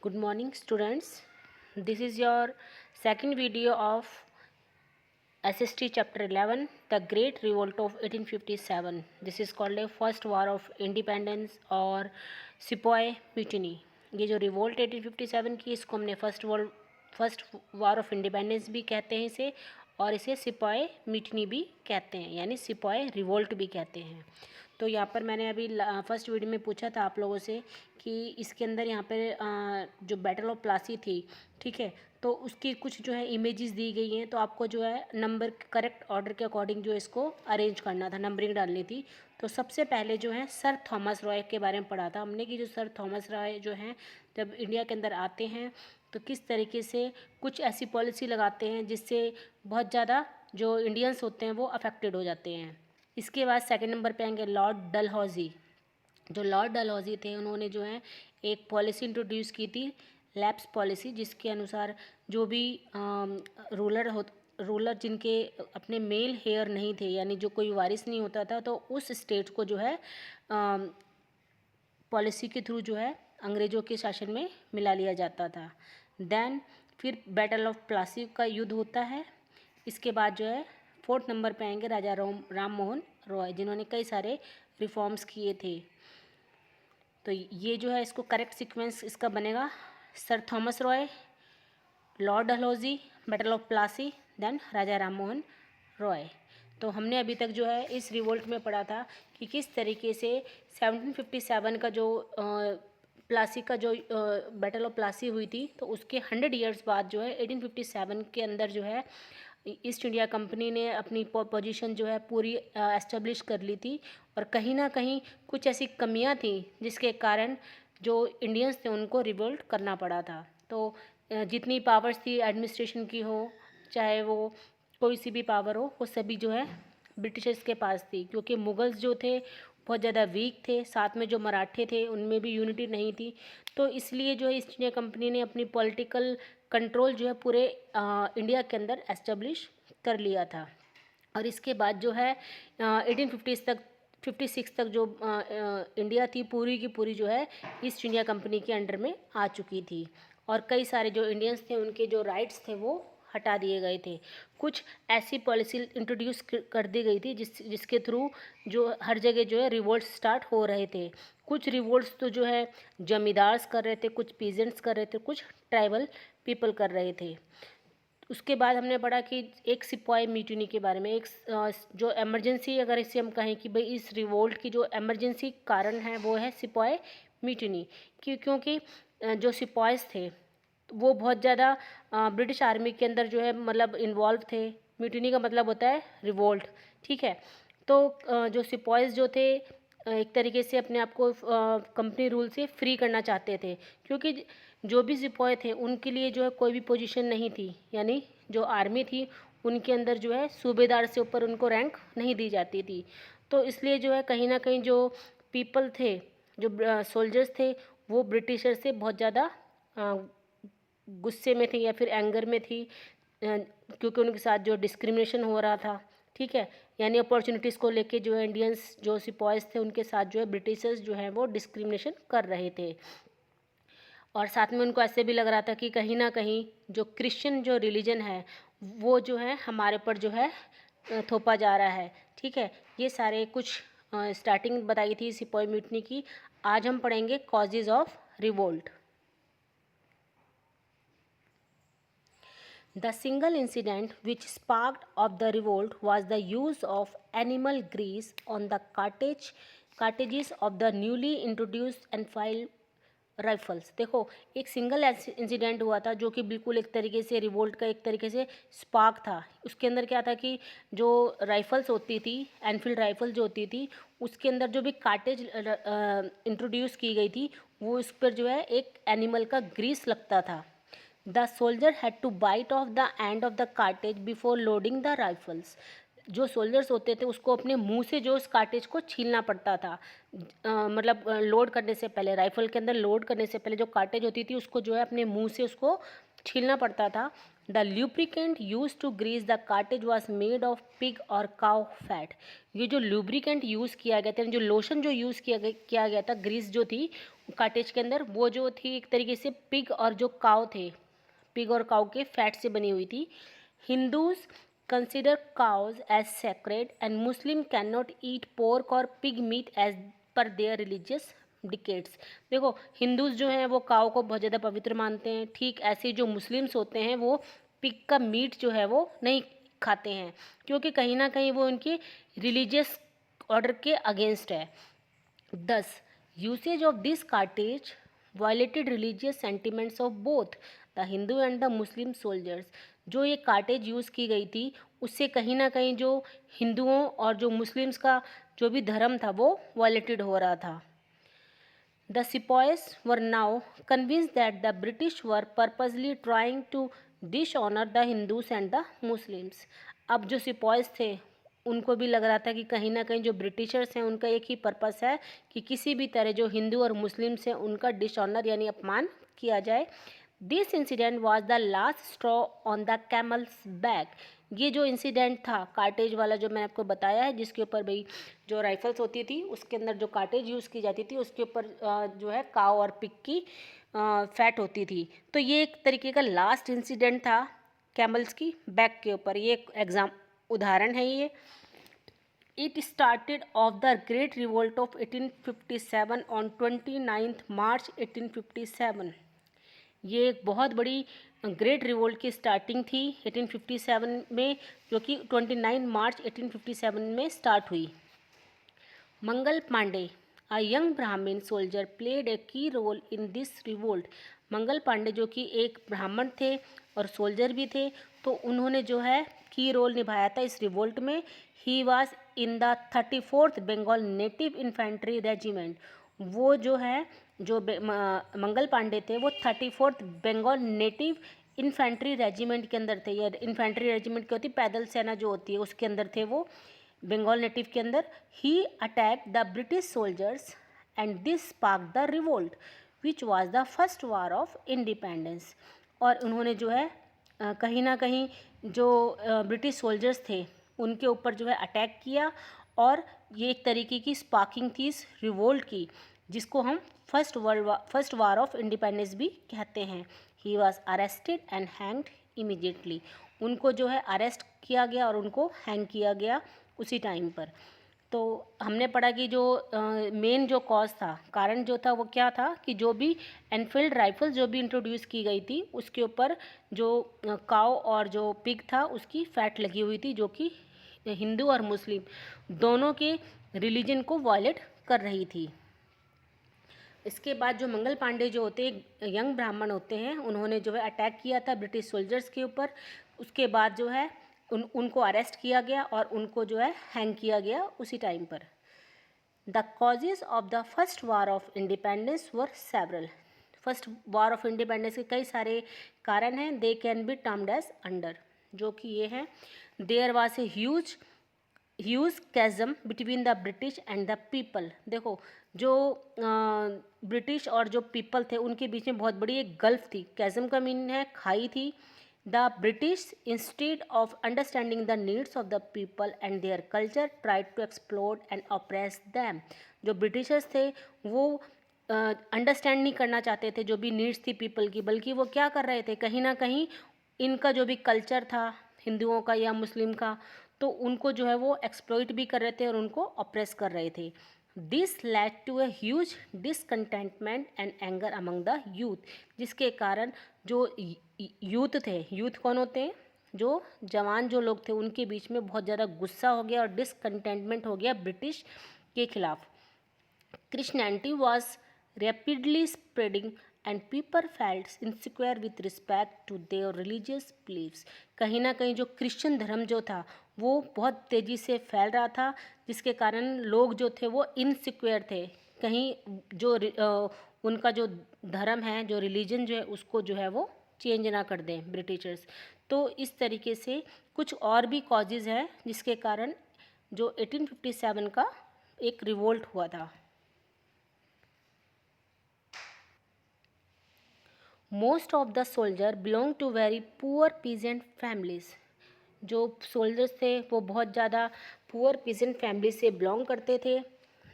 Good morning, students. This is your second video of SST Chapter 11, The Great Revolt of 1857. This is called a First War of Independence और सिपाही mutiny. ये जो revolt 1857 की, इसको हमने first war of independence भी कहते हैं इसे, और इसे सिपाही म्यूटिनी भी कहते हैं, यानी सिपाही रिवोल्ट भी कहते हैं. तो यहाँ पर मैंने अभी फर्स्ट वीडियो में पूछा था आप लोगों से कि इसके अंदर यहाँ पर जो बैटल ऑफ प्लासी थी, ठीक है, तो उसकी कुछ जो है इमेजेस दी गई हैं. तो आपको जो है नंबर करेक्ट ऑर्डर के अकॉर्डिंग जो इसको अरेंज करना था, नंबरिंग डालनी थी. तो सबसे पहले जो है सर थॉमस रॉय के बारे में पढ़ा था हमने कि जो सर थॉमस रॉय जो हैं जब इंडिया के अंदर आते हैं तो किस तरीके से कुछ ऐसी पॉलिसी लगाते हैं जिससे बहुत ज़्यादा जो इंडियंस होते हैं वो अफेक्टेड हो जाते हैं. इसके बाद सेकंड नंबर पे आएंगे लॉर्ड डलहौजी. जो लॉर्ड डलहौजी थे उन्होंने जो है एक पॉलिसी इंट्रोड्यूस की थी, लैप्स पॉलिसी, जिसके अनुसार जो भी रूलर जिनके अपने मेल हेयर नहीं थे, यानी जो कोई वारिस नहीं होता था, तो उस स्टेट को जो है पॉलिसी के थ्रू जो है अंग्रेज़ों के शासन में मिला लिया जाता था. देन फिर बैटल ऑफ प्लासी का युद्ध होता है. इसके बाद जो है फोर्थ नंबर पे आएंगे राजा राम मोहन रॉय, जिन्होंने कई सारे रिफॉर्म्स किए थे. तो ये जो है इसको करेक्ट सीक्वेंस इसका बनेगा sir Thomas Roe, lord Dalhousie, battle of Plassey, then Raja Ram Mohan Roy. तो हमने अभी तक जो है इस रिवोल्ट में पढ़ा था कि किस तरीके से 1757 का जो प्लासी का जो बैटल ऑफ प्लासी हुई थी, तो उसके 100 ईयर्स बाद जो है 1857 के अंदर जो है ईस्ट इंडिया कंपनी ने अपनी पोजीशन जो है पूरी एस्टेब्लिश कर ली थी. और कहीं ना कहीं कुछ ऐसी कमियां थी जिसके कारण जो इंडियंस थे उनको रिवोल्ट करना पड़ा था. तो जितनी पावर्स थी एडमिनिस्ट्रेशन की हो, चाहे वो कोई सी भी पावर हो, वो सभी जो है ब्रिटिशर्स के पास थी, क्योंकि मुगल्स जो थे बहुत ज़्यादा वीक थे, साथ में जो मराठे थे उनमें भी यूनिटी नहीं थी. तो इसलिए जो है ईस्ट इंडिया कंपनी ने अपनी पॉलिटिकल कंट्रोल जो है पूरे इंडिया के अंदर एस्टेब्लिश कर लिया था. और इसके बाद जो है 1850 तक 56 तक जो इंडिया थी पूरी की पूरी जो है ईस्ट इंडिया कंपनी के अंडर में आ चुकी थी. और कई सारे जो इंडियंस थे उनके जो राइट्स थे वो हटा दिए गए थे. कुछ ऐसी पॉलिसी इंट्रोड्यूस कर दी गई थी जिसके थ्रू जो हर जगह जो है रिवोल्ट स्टार्ट हो रहे थे. कुछ रिवोल्ट्स तो जो है जमींदार्स कर रहे थे, कुछ पीजेंट्स कर रहे थे, कुछ ट्राइबल पीपल कर रहे थे. उसके बाद हमने पढ़ा कि एक सिपाही म्यूटिनी के बारे में, एक जो एमरजेंसी, अगर इसे हम कहें कि भाई इस रिवोल्ट की जो एमरजेंसी कारण है वो है सिपाही म्यूटिनी. क्योंकि जो सिपाहीस थे वो बहुत ज़्यादा ब्रिटिश आर्मी के अंदर जो है मतलब इन्वॉल्व थे. म्यूटिनी का मतलब होता है रिवोल्ट, ठीक है. तो जो सिपाहीस जो थे एक तरीके से अपने आप को कंपनी रूल से फ्री करना चाहते थे, क्योंकि जो भी सिपाही थे उनके लिए जो है कोई भी पोजीशन नहीं थी, यानी जो आर्मी थी उनके अंदर जो है सूबेदार से ऊपर उनको रैंक नहीं दी जाती थी. तो इसलिए जो है कहीं ना कहीं जो पीपल थे, जो सोल्जर्स थे, वो ब्रिटिशर से बहुत ज़्यादा गुस्से में थी या फिर एंगर में थी, क्योंकि उनके साथ जो डिस्क्रिमिनेशन हो रहा था, ठीक है, यानी अपॉर्चुनिटीज़ को लेके जो है इंडियंस जो सिपाहीस थे उनके साथ जो है ब्रिटिशर्स जो है वो डिस्क्रिमिनेशन कर रहे थे. और साथ में उनको ऐसे भी लग रहा था कि कहीं ना कहीं जो क्रिश्चियन जो रिलीजन है वो जो है हमारे पर जो है थोपा जा रहा है, ठीक है. ये सारे कुछ स्टार्टिंग बताई थी सिपाही म्यूटनी की. आज हम पढ़ेंगे causes of revolt. The single incident which sparked of the revolt was the use of animal grease on the cartridges of the newly introduced Enfield rifles. देखो, एक सिंगल इंसिडेंट हुआ था जो कि बिल्कुल एक तरीके से रिवोल्ट का एक तरीके से स्पार्क था. उसके अंदर क्या था कि जो राइफल्स होती थी, एनफील्ड राइफल जो होती थी, उसके अंदर जो भी कार्टेज इंट्रोड्यूस की गई थी वो उस पर जो है एक एनिमल का ग्रीस लगता था. The soldier had to bite off the end of the cartridge before loading the rifles. जो सोल्जर्स होते थे उसको अपने मुंह से जो उस कार्टेज को छीलना पड़ता था. मतलब लोड करने से पहले, राइफल के अंदर लोड करने से पहले जो कार्टेज होती थी उसको जो है अपने मुंह से उसको छीलना पड़ता था. The lubricant used to grease the cartridge was made of pig और काउ फैट. ये जो लुब्रिकेंट यूज़ किया गया था, जो लोशन जो यूज़ किया गया था, ग्रीस जो थी, कार्टेज के अंदर, वो जो थी एक तरीके से पिग और जो काव थे, पिग और काव के फैट से बनी हुई थी। Hindus consider cows as sacred and Muslim can not eat pork और pig meat as per their religious dictates. देखो, हिंदूज जो हैं वो काव को बहुत ज़्यादा पवित्र मानते हैं, ठीक ऐसे जो मुस्लिम्स होते हैं वो पिग का मीट जो है वो नहीं खाते हैं, क्योंकि कहीं ना कहीं वो उनके रिलीजियस ऑर्डर के अगेंस्ट है। Thus, usage of this cartridge violated religious sentiments of both the Hindu and the Muslim soldiers। जो ये कार्टेज यूज़ की गई थी उससे कहीं ना कहीं जो हिंदुओं और जो मुस्लिम्स का जो भी धर्म था वो वायलेटेड हो रहा था। The sepoys were now convinced that the British were purposely trying to dishonor the Hindus and the Muslims। अब जो सिपॉयज थे उनको भी लग रहा था कि कहीं ना कहीं जो ब्रिटिशर्स हैं उनका एक ही पर्पस है कि किसी भी तरह जो हिंदू और मुस्लिम्स हैं उनका डिसऑनर यानी अपमान किया जाए। This incident was the last straw on the camel's back. ये जो इंसिडेंट था कार्टेज वाला जो मैंने आपको बताया है, जिसके ऊपर भाई जो राइफल्स होती थी उसके अंदर जो कार्टेज यूज़ की जाती थी उसके ऊपर जो है काव और पिग की फैट होती थी। तो ये एक तरीके का लास्ट इंसिडेंट था कैमल्स की बैक के ऊपर। ये एक एग्जाम उदाहरण है ये। It started off the great revolt of 1857 on 29 मार्च 1857। ये एक बहुत बड़ी ग्रेट रिवोल्ट की स्टार्टिंग थी 1857 में, जो कि 29 मार्च 1857 में स्टार्ट हुई। मंगल पांडे अ यंग ब्राह्मण सोल्जर प्लेड ए की role in this revolt. Mangal Pandey जो कि एक ब्राह्मण थे और सोल्जर भी थे, तो उन्होंने जो है की रोल निभाया था इस रिवोल्ट में। He was in the 34th Bengal native infantry regiment. वो जो है जो मंगल पांडे थे वो 34th Bengal native infantry regiment के अंदर थे। या इन्फेंट्री रेजिमेंट क्या होती है, पैदल सेना जो होती है उसके अंदर थे वो, बंगाल नेटिव के अंदर। He attack the British soldiers and this spark the revolt which was the first war of independence. और उन्होंने जो है कहीं ना कहीं जो ब्रिटिश सोल्जर्स थे उनके ऊपर जो है अटैक किया, और ये एक तरीके की स्पार्किंग थी इस रिवोल्ट की, जिसको हम फर्स्ट वार ऑफ इंडिपेंडेंस भी कहते हैं। He was arrested and hanged immediately. उनको जो है अरेस्ट किया गया और उनको हैंग किया गया उसी टाइम पर। तो हमने पढ़ा कि जो मेन जो कॉज था, कारण जो था वो क्या था कि जो भी एनफील्ड राइफल जो भी इंट्रोड्यूस की गई थी उसके ऊपर जो काव और जो पिग था उसकी फैट लगी हुई थी, जो कि हिंदू और मुस्लिम दोनों के रिलीजन को वायलेट कर रही थी। इसके बाद जो मंगल पांडे जो होते यंग ब्राह्मण होते हैं, उन्होंने जो है अटैक किया था ब्रिटिश सोल्जर्स के ऊपर। उसके बाद जो है उनको अरेस्ट किया गया और उनको जो है हैंग किया गया उसी टाइम पर। The causes of the first war of independence were several. First war of independence के कई सारे कारण हैं। They can be termed as under, जो कि ये हैं। There was a huge chasm between the British and the people. देखो, जो ब्रिटिश और जो पीपल थे उनके बीच में बहुत बड़ी एक गल्फ थी। कैज़म का मीनिंग है खाई थी। The British instead of understanding the needs of the people and their culture tried to explore and oppress them. जो ब्रिटिशर्स थे वो अंडरस्टैंड नहीं करना चाहते थे जो भी नीड्स थी पीपल की, बल्कि वो क्या कर रहे थे, कहीं ना कहीं इनका जो भी कल्चर था हिंदुओं का या मुस्लिम का, तो उनको जो है वो एक्सप्लॉइट भी कर रहे थे और उनको ऑप्रेस कर रहे थे। This led to a huge discontentment and anger among the youth. जिसके कारण जो यूथ थे, यूथ कौन होते हैं, जो जवान जो लोग थे, उनके बीच में बहुत ज़्यादा गुस्सा हो गया और डिसकंटेंटमेंट हो गया ब्रिटिश के खिलाफ। Christianity was rapidly spreading and people felt insecure with respect to their religious beliefs। कहीं ना कहीं जो क्रिश्चियन धर्म जो था वो बहुत तेज़ी से फैल रहा था, जिसके कारण लोग जो थे वो इनसिक्योर थे। कहीं जो उनका जो धर्म है, जो रिलीजन जो है, उसको जो है वो चेंज ना कर दें ब्रिटिशर्स। तो इस तरीके से कुछ और भी कॉजेज़ हैं जिसके कारण जो 1857 का एक रिवोल्ट हुआ था। Most of the soldier belong to very poor peasant families. जो सोल्जर्स थे वो बहुत ज़्यादा पुअर पीजेंट फैमिली से बिलोंग करते थे।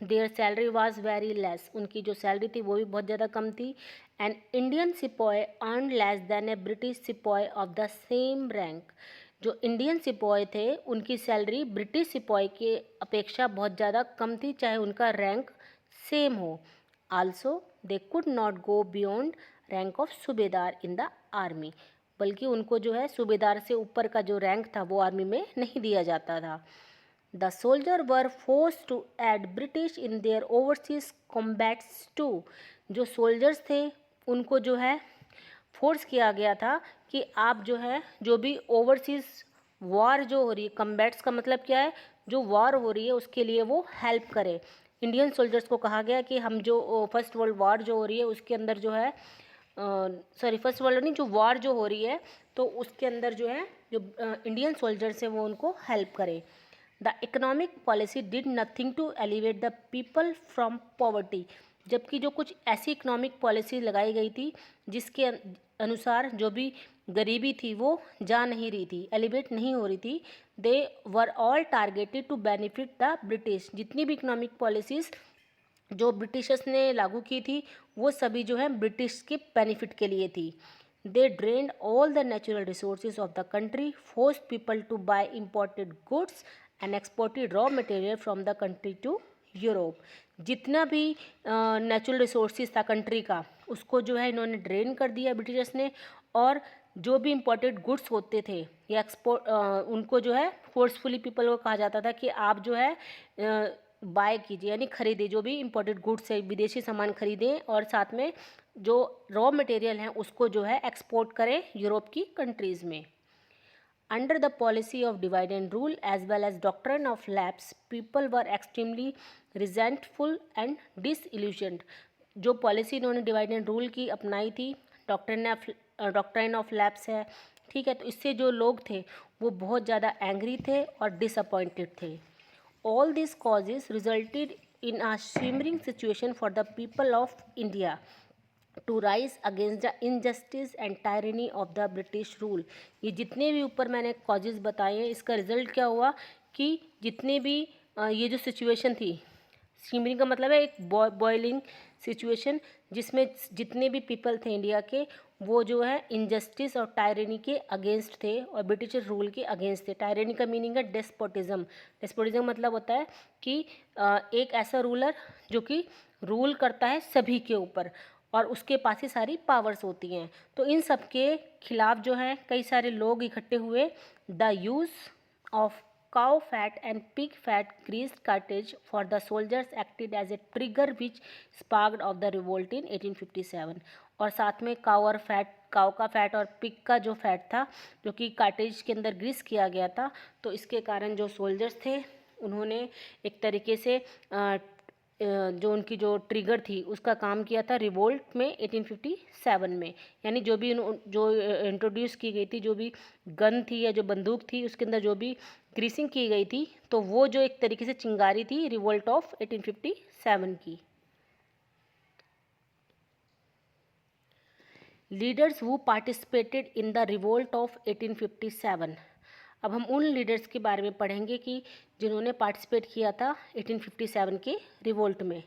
Their salary was very less, उनकी जो सैलरी थी वो भी बहुत ज़्यादा कम थी. An Indian sepoy earn less than A British sepoy of the same rank, जो इंडियन सिपॉय थे उनकी सैलरी ब्रिटिश सिपॉय की अपेक्षा बहुत ज़्यादा कम थी, चाहे उनका रैंक सेम हो. Also they could not go beyond rank of सूबेदार इन द आर्मी, बल्कि उनको जो है सूबेदार से ऊपर का जो रैंक था वो आर्मी में नहीं दिया जाता था. The soldier were force to aid British in their overseas combats to, जो सोल्जर्स थे उनको जो है फोर्स किया गया था कि आप जो है जो भी ओवरसीज वॉर जो हो रही है, कम्बैट्स का मतलब क्या है, जो वॉर हो रही है उसके लिए वो हेल्प करें. इंडियन सोल्जर्स को कहा गया कि हम जो फर्स्ट वर्ल्ड वॉर जो हो रही है उसके अंदर जो है फर्स्ट वर्ल्ड नहीं, जो वॉर जो हो रही है तो उसके अंदर जो है जो इंडियन सोल्जर्स हैं वो उनको हेल्प करें. The economic policy did nothing to elevate the people from poverty, जबकि जो कुछ ऐसी इकोनॉमिक पॉलिसी लगाई गई थी जिसके अनुसार जो भी गरीबी थी वो जा नहीं रही थी, एलिवेट नहीं हो रही थी. They were all targeted to benefit the British, जितनी भी इकोनॉमिक पॉलिसीज़ जो ब्रिटिशर्स ने लागू की थी वो सभी जो है ब्रिटिश के बेनिफिट के लिए थी. They drained all the natural resources of the country, force people to buy imported goods and exported raw material from the country to Europe. जितना भी नेचुरल रिसोर्सेज था कंट्री का उसको जो है इन्होंने ड्रेन कर दिया ब्रिटिशर्स ने, और जो भी इम्पोर्टेड गुड्स होते थे या एक्सपोर्ट उनको जो है फोर्सफुली पीपल को कहा जाता था कि आप जो है बाय कीजिए यानी खरीदिए, जो भी इम्पोर्टेड गुड्स है विदेशी सामान खरीदें और साथ में जो रॉ मटेरियल हैं उसको जो है एक्सपोर्ट करें यूरोप की कंट्रीज़ में. Under the policy of divide and rule as well as doctrine of lapse, people were extremely resentful and disillusioned. जो पॉलिसी इन्होंने डिवाइड एंड रूल की अपनाई थी, डॉक्ट्रिन ऑफ लैप्स है, ठीक है, तो इससे जो लोग थे वो बहुत ज़्यादा एंग्री थे और डिसअपॉइंटेड थे. All these causes resulted in a simmering situation for the people of India to rise against the injustice and tyranny of the British rule. ये जितने भी ऊपर मैंने causes बताए हैं इसका रिजल्ट क्या हुआ कि जितने भी ये जो सिचुएशन थी, सिमरिंग का मतलब है एक बॉइलिंग सिचुएशन, जिसमें जितने भी पीपल थे इंडिया के वो जो है इनजस्टिस और टायरेनी के अगेंस्ट थे और ब्रिटिश रूल के अगेंस्ट थे. टायरेनी का मीनिंग है डेस्पोटिज्म. डेस्पोटिज्म मतलब होता है कि एक ऐसा रूलर जो कि रूल करता है सभी के ऊपर और उसके पास ही सारी पावर्स होती हैं. तो इन सब के खिलाफ जो है कई सारे लोग इकट्ठे हुए. The use of cow fat and pig fat greased cartridge for the soldiers acted as a trigger which sparked of the revolt in 1857. और साथ में काउ का फैट और पिग का जो फैट था जो कि कार्टेज के अंदर ग्रीस किया गया था, तो इसके कारण जो सोल्जर्स थे उन्होंने एक तरीके से जो उनकी जो ट्रिगर थी उसका काम किया था रिवोल्ट में 1857 में. यानी जो भी जो इंट्रोड्यूस की गई थी, जो भी गन थी या जो बंदूक थी उसके अंदर जो भी ग्रीसिंग की गई थी, तो वो जो एक तरीके से चिंगारी थी रिवोल्ट ऑफ 1857 की. Leaders who participated in the revolt of 1857. अब हम उन लीडर्स के बारे में पढ़ेंगे कि जिन्होंने पार्टिसिपेट किया था 1857 के रिवोल्ट में.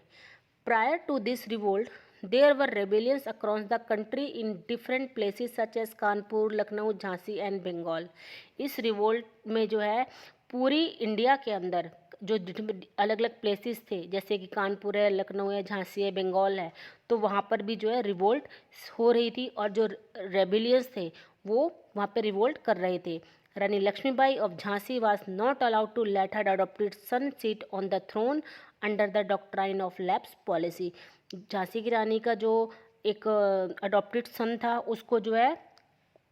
Prior to this revolt there were rebellions across the country in different places such as Kanpur, Lucknow, Jhansi and Bengal. इस रिवोल्ट में जो है पूरी इंडिया के अंदर जो अलग अलग प्लेसेस थे जैसे कि कानपुर है, लखनऊ है, झांसी है, बंगाल है, तो वहाँ पर भी जो है रिवोल्ट हो रही थी और जो रेबेलियंस थे वो वहाँ पे रिवोल्ट कर रहे थे. Rani Lakshmibai of Jhansi was not allowed to let her adopted son seat on the throne under the doctrine of lapse policy. Jhansi की रानी का जो एक अडॉप्टेड सन था उसको जो है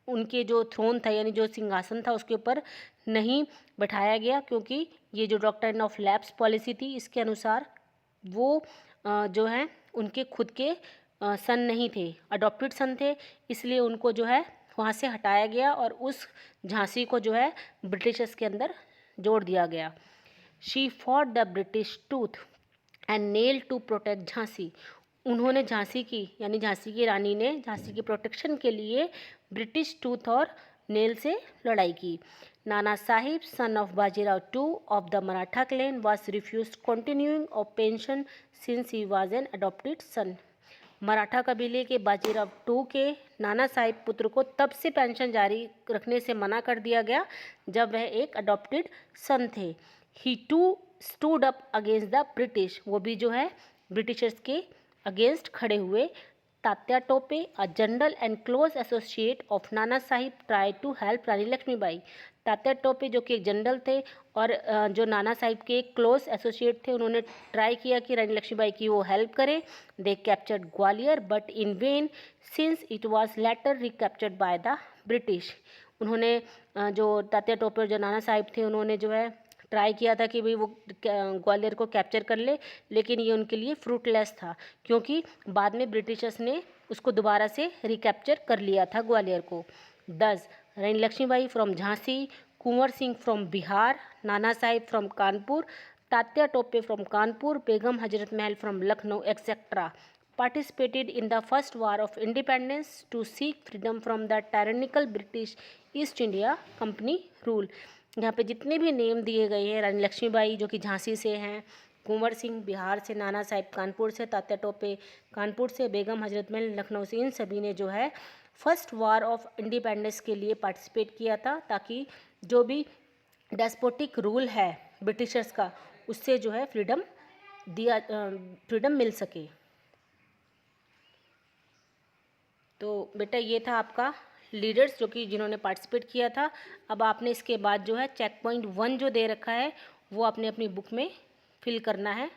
उनके जो थ्रोन था यानी जो सिंहासन था उसके ऊपर नहीं बैठाया गया, क्योंकि ये जो डॉक्ट्राइन ऑफ लैप्स पॉलिसी थी इसके अनुसार वो जो है उनके खुद के सन नहीं थे, अडॉप्टेड सन थे, इसलिए उनको जो है वहाँ से हटाया गया और उस झांसी को जो है ब्रिटिशर्स के अंदर जोड़ दिया गया. She fought the British tooth and nail to protect Jhansi. उन्होंने झांसी की यानी झांसी की रानी ने झांसी की प्रोटेक्शन के लिए ब्रिटिश टूथ और नेल से लड़ाई की। Nana Sahib son of Bajirao two of the Maratha clan was refused continuing of pension since he was an adopted son. Maratha कबीले के बाजीराव टू के नाना साहिब पुत्र को तब से पेंशन जारी रखने से मना कर दिया गया जब वह एक अडॉप्टेड सन थे। He too stood up against the British, वो भी जो है ब्रिटिशर्स के अगेंस्ट खड़े हुए। Tatya Tope, a general and close associate of Nana Sahib, try to help Rani Lakshmibai. Tatya Tope जो कि एक जनरल थे और जो नाना साहिब के क्लोज एसोसिएट थे, उन्होंने ट्राई किया कि रानी लक्ष्मीबाई की वो हेल्प करें। दे captured Gwalior but in when since it was later recaptured by the British. उन्होंने जो तात्या टोपे और जो नाना साहिब थे, उन्होंने जो है ट्राई किया था कि भाई वो ग्वालियर को कैप्चर कर ले, लेकिन ये उनके लिए फ्रूटलेस था क्योंकि बाद में ब्रिटिशर्स ने उसको दोबारा से रिकैप्चर कर लिया था ग्वालियर को। 10 Rani Lakshmibai from Jhansi, Kunwar Singh from Bihar, Nana Sahib from Kanpur, Tatya Tope from Kanpur, Begum Hazrat Mahal from Lucknow etcetera participated in the first war of independence to seek freedom from the tyrannical British East India Company rule। यहाँ पे जितने भी नेम दिए गए हैं, रानी लक्ष्मीबाई जो कि झांसी से हैं, कुंवर सिंह बिहार से, नाना साहिब कानपुर से, तात्या टोपे कानपुर से, बेगम हजरत महल लखनऊ से, इन सभी ने जो है फर्स्ट वार ऑफ इंडिपेंडेंस के लिए पार्टिसिपेट किया था ताकि जो भी डेस्पोटिक रूल है ब्रिटिशर्स का, उससे जो है फ्रीडम मिल सके। तो बेटा ये था आपका लीडर्स जो कि जिन्होंने पार्टिसिपेट किया था। अब आपने इसके बाद जो है चेक पॉइंट 1 जो दे रखा है वो आपने अपनी बुक में फिल करना है।